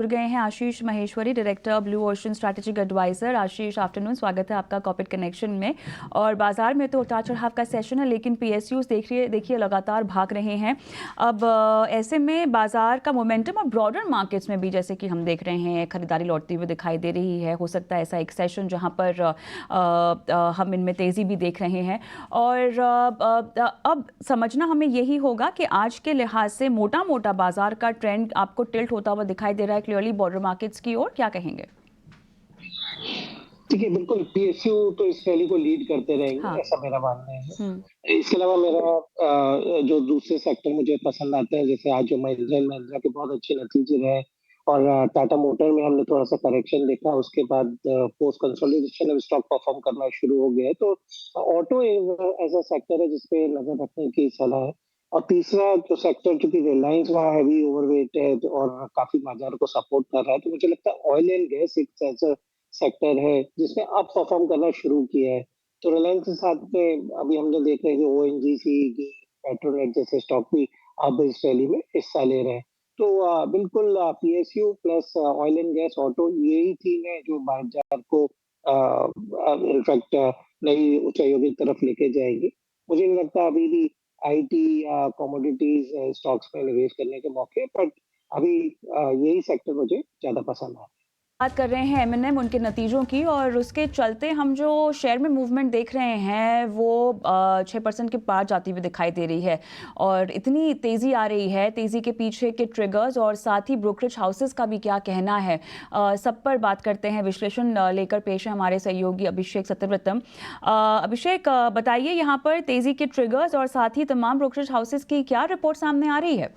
जुड़ गए हैं Ashish Maheshwari, director blue ocean strategic advisor. Ashish, afternoon, स्वागत है आपका कॉर्पोरेट कनेक्शन में। और बाजार में तो उतार चढ़ाव का सेशन है, लेकिन पीएसयूज देखिए लगातार भाग रहे हैं। अब ऐसे में बाजार का मोमेंटम और ब्रॉडर मार्केट्स में भी जैसे कि हम देख रहे हैं खरीदारी लौटती हुई दिखाई दे रही है। हो सकता है ऐसा एक सेशन जहां पर हम इनमें तेजी भी देख रहे हैं। और अब समझना हमें यही होगा कि आज के लिहाज से मोटा मोटा बाजार का ट्रेंड आपको टिल्ट होता हुआ दिखाई दे रहा है क्लियरली बॉर्डर मार्केट्स की ओर। क्या कहेंगे? देखिए, बिल्कुल पीएसयू तो इस रैली को लीड करते रहेंगे, हाँ। ऐसा मेरा मानना है। इसके अलावा मेरा जो दूसरे सेक्टर मुझे पसंद आते हैं, जैसे आज जो महिंद्रा एंड महिंद्रा के बहुत अच्छे नतीजे रहे और टाटा मोटर में हमने थोड़ा-सा करेक्शन देखा, उसके बाद पोस्ट कंसोलिडेशन अब स्टॉक परफॉर्म करना शुरू हो गया है। तो ऑटो ऐसा सेक्टर है जिस पे नज़र रखने की सलाह है। और तीसरा जो सेक्टर, चूँकि रिलायंस वहाँ हेवी ओवरवेट है और काफ़ी बाजार को सपोर्ट कर रहा है, तो मुझे लगता है ऑयल एंड गैस एक ऐसा सेक्टर है जिसने अब परफॉर्म करना शुरू किया है। तो रिलायंस के साथ में अभी हम लोग देख रहे हैं कि ओएनजीसी, की पेट्रोनेट जैसे स्टॉक भी अब इस रैली में हिस्सा ले रहे हैं। तो बिल्कुल PSU plus oil and gas, auto, यही तीन है जो बाजार को इनफैक्ट नई ऊंचाइयों की तरफ लेके जाएंगे। मुझे नहीं लगता अभी भी आईटी या कमोडिटीज स्टॉक्स में निवेश करने के मौके, बट अभी यही सेक्टर मुझे ज्यादा पसंद है। बात कर रहे हैं एमएनएम उनके नतीजों की, और उसके चलते हम जो शेयर में मूवमेंट देख रहे हैं वो 6% के पार जाती हुई दिखाई दे रही है। और इतनी तेज़ी आ रही है, तेज़ी के पीछे के ट्रिगर्स और साथ ही ब्रोकरेज हाउसेस का भी क्या कहना है, सब पर बात करते हैं। विश्लेषण लेकर पेश है हमारे सहयोगी अभिषेक सत्यव्रतम। अभिषेक, बताइए यहाँ पर तेज़ी के ट्रिगर्स और साथ ही तमाम ब्रोकरेज हाउसेस की क्या रिपोर्ट सामने आ रही है?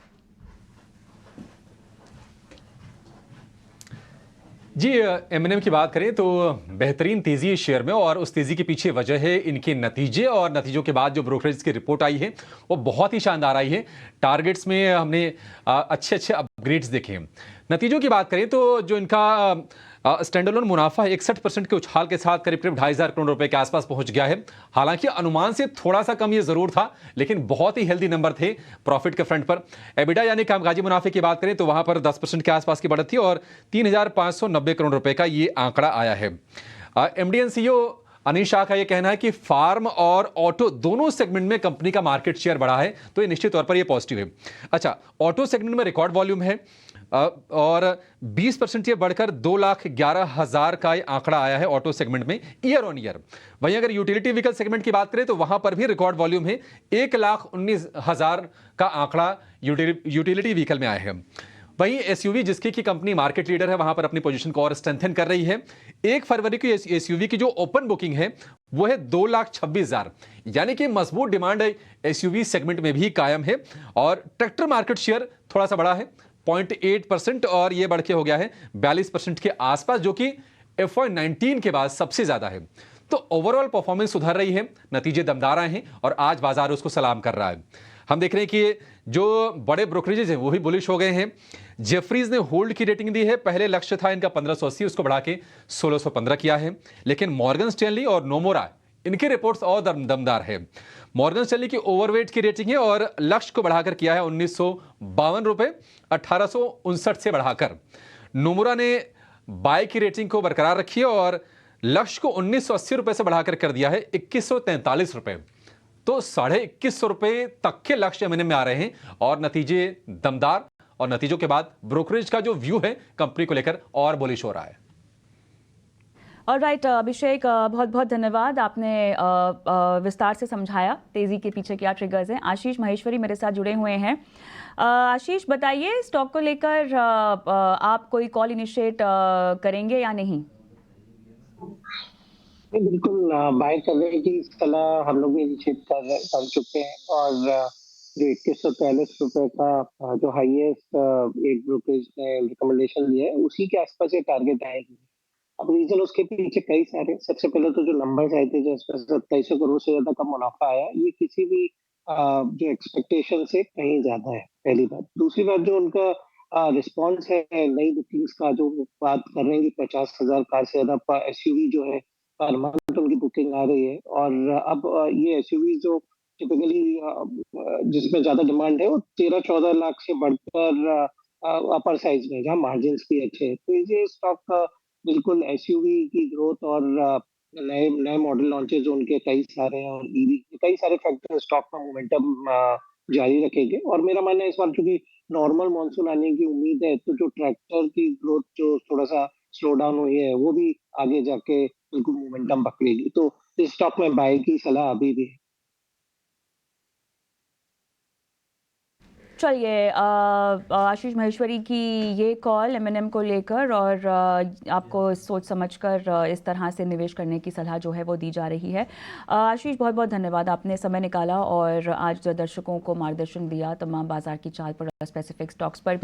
जी, एमएनएम की बात करें तो बेहतरीन तेजी है शेयर में, और उस तेजी के पीछे वजह है इनके नतीजे, और नतीजों के बाद जो ब्रोकरेज की रिपोर्ट आई है वो बहुत ही शानदार आई है। टारगेट्स में हमने अच्छे अच्छे अपग्रेड्स देखे हैं। नतीजों की बात करें तो जो इनका स्टैंडअलोन मुनाफा 61% के उछाल के साथ करीब करीब 2,500 करोड़ रुपए के आसपास पहुंच गया है। हालांकि अनुमान से थोड़ा सा कम ये जरूर था, लेकिन बहुत ही हेल्दी नंबर थे प्रॉफिट के फ्रंट पर। एबिडा यानी कामकाजी मुनाफे की बात करें तो वहां पर 10% के आसपास की बढ़त थी और 3,590 करोड़ रुपए का ये आंकड़ा आया है। MD and CEO Anil Shah का यह कहना है कि फार्म और ऑटो दोनों सेगमेंट में कंपनी का मार्केट शेयर बढ़ा है, तो ये निश्चित तौर पर ये पॉजिटिव है। अच्छा, ऑटो सेगमेंट में रिकॉर्ड वॉल्यूम है और 20% ये बढ़कर 2,11,000 का आंकड़ा आया है ऑटो सेगमेंट में ईयर ऑन ईयर। वहीं अगर यूटिलिटी व्हीकल सेगमेंट की बात करें तो वहां पर भी रिकॉर्ड वॉल्यूम है, 1,19,000 का आंकड़ा यूटिलिटी व्हीकल में आया है। वहीं एसयूवी, जिसकी की कंपनी मार्केट लीडर है, वहां पर अपनी पोजीशन को और स्ट्रेंथन कर रही है। 1 फरवरी की एसयूवी की जो ओपन बुकिंग है वो है 2,26,000, यानी कि मजबूत डिमांड एसयूवी सेगमेंट में भी कायम है। और ट्रैक्टर मार्केट शेयर थोड़ा सा बढ़ा है 0.8%, और ये बढ़ के हो गया है 42% के आसपास, जो कि FY19 के बाद सबसे ज्यादा है। तो ओवरऑल परफॉर्मेंस सुधर रही है, नतीजे दमदार आए हैं और आज बाजार उसको सलाम कर रहा है। हम देख रहे हैं कि जो बड़े ब्रोकरेजेस हैं वो भी बुलिश हो गए हैं। जेफरीज ने होल्ड की रेटिंग दी है, पहले लक्ष्य था इनका 1580, उसको बढ़ा के 1615 किया है। लेकिन मॉर्गन स्टैनली और नोमोरा, इनके रिपोर्ट्स और दमदार है। मॉर्गन स्टैनली की ओवरवेट की रेटिंग है और लक्ष्य को बढ़ाकर किया है 1952 रुपए, 1859 से बढ़ाकर। नोमुरा ने बाय की रेटिंग को बरकरार रखी है और लक्ष्य को 1980 रुपए से बढ़ाकर कर दिया है 2143 रुपए। तो 2150 रुपए तक के लक्ष्य एमएनएम में आ रहे हैं और नतीजे दमदार, और नतीजों के बाद ब्रोकरेज का जो व्यू है कंपनी को लेकर और बुलिश हो रहा है। ऑलराइट अभिषेक, बहुत बहुत धन्यवाद, आपने विस्तार से समझाया तेजी के पीछे क्या ट्रिगर्स हैं। आशीष माहेश्वरी मेरे साथ जुड़े हुए हैं। आशीष, बताइए स्टॉक को लेकर आप कोई कॉल इनिशिएट करेंगे या नहीं? बिल्कुल बाय करने की सलाह हम लोग भी इनिशिएट कर चुके हैं। और जो 2143 रुपए का जो हाईएस्ट एक ब्रोकरेज ने रिकमेंडेशन दिया है, उसी के आसपास ये टारगेट आएगी। अब रीजन उसके पीछे कई सारे, सबसे पहले तो जो नंबर्स आए थे, जिसमें 2700 करोड़ से ज्यादा का मुनाफा आया, ये किसी भी जो एक्सपेक्टेशन से कहीं ज्यादा है, पहली बात। दूसरी बात, जो उनका रिस्पॉन्स है नई बुकिंग्स का, जो वो बात कर रहे हैं कि 50,000 कार से ज्यादा एसयूवी जो है पर मंथ उनकी बुकिंग आ रही है। और अब ये एसयूवी जो टिपिकली जिसमें ज्यादा डिमांड है, वो 13-14 लाख से बढ़कर अपर साइज में जहाँ मार्जिन्स भी अच्छे हैं। तो ये स्टॉक बिल्कुल एसयूवी की ग्रोथ और नए नए मॉडल लॉन्चेस उनके कई सारे हैं और ईवी के कई सारे फैक्टर स्टॉक का मोमेंटम जारी रखेंगे और मेरा मानना है इस बार चूंकि नॉर्मल मॉनसून आने की उम्मीद है तो जो ट्रैक्टर की ग्रोथ जो थोड़ा सा स्लो डाउन हुई है वो भी आगे जाके बिल्कुल मोमेंटम पकड़ेगी। तो इस स्टॉक में बाय की सलाह अभी भी है। चलिए आशीष माहेश्वरी की ये कॉल एमएनएम को लेकर और आपको सोच समझकर इस तरह से निवेश करने की सलाह जो है वो दी जा रही है। आशीष बहुत बहुत धन्यवाद, आपने समय निकाला और आज दर्शकों को मार्गदर्शन दिया तमाम बाजार की चाल पर, स्पेसिफिक स्टॉक्स पर भी।